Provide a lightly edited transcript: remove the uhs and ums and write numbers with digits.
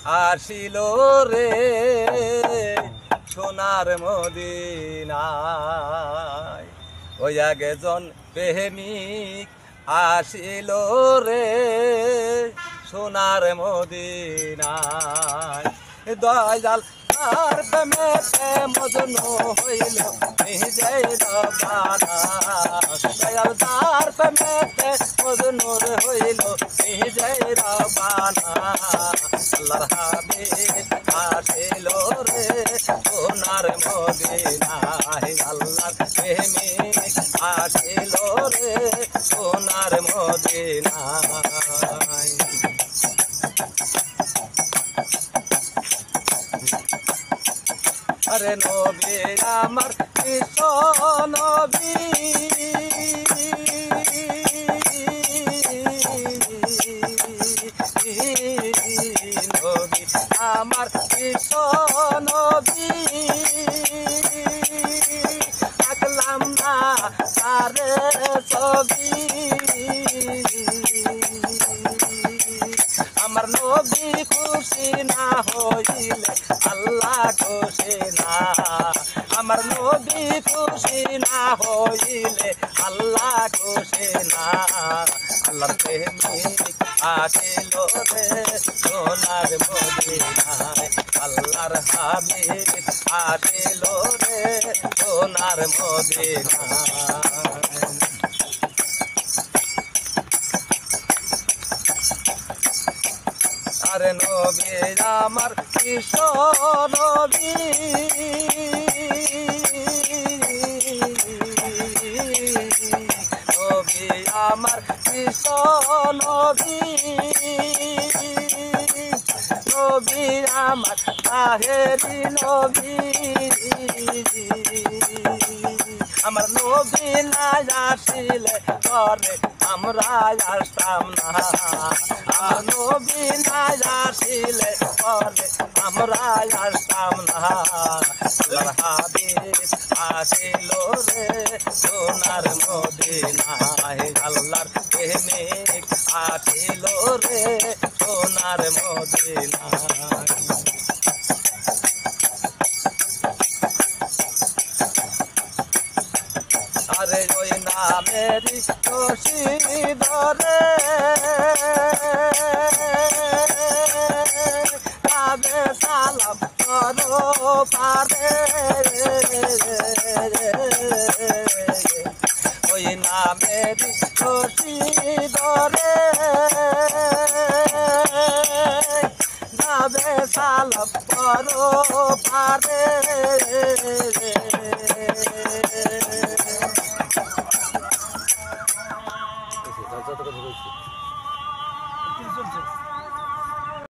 আসিল রে সোনার মদিনায় ওই একজন প্রেমিক আসিল রে সোনার মদিনায় দয়াল তার প্রেমেতে মজনু হইল নিজের বানা দয়াল তার প্রেমেতে মজনুর হইল নিজের বানা আল্লাহর হাবিব আসিল রে সোনার মদিনায় আল্লাহর প্রেমিক আসিল রে সোনার মদিনায় আরে নবী আমার বিশ্ব নবী নবী আমার বিশ্ব নবী আঁকলাম না তারে ছবি আমার নবী খুশি না হইলে আল্লাহ খুশি না আমার নবী খুশি না হইলে আল্লাহ খুশি না আল্লাহর প্রেমিক আসিল রে সোনার মদিনায় আল্লাহর হাবিব আসিল রে সোনার মদিনায় আরে নবী আমার কৃষ্ণ নবী নবী আমার কৃষ্ণ নবী নবী আমার তাহেরি নবী আমার নবী না আসিলে করে আমরা আসতাম না আমার নবী না আসিলে করে আমরা আসতাম না আল্লাহর হাবিব আসিল রে সোনার মদিনায় আল্লাহর প্রেমিক আসিল রে সোনার মদিনায় আরে ওই নামেরি রশিদরে তবে সালাম করো পারে ওই নামেরি রশিদরে তবে সালাম করো পারে যতটা ধরেছি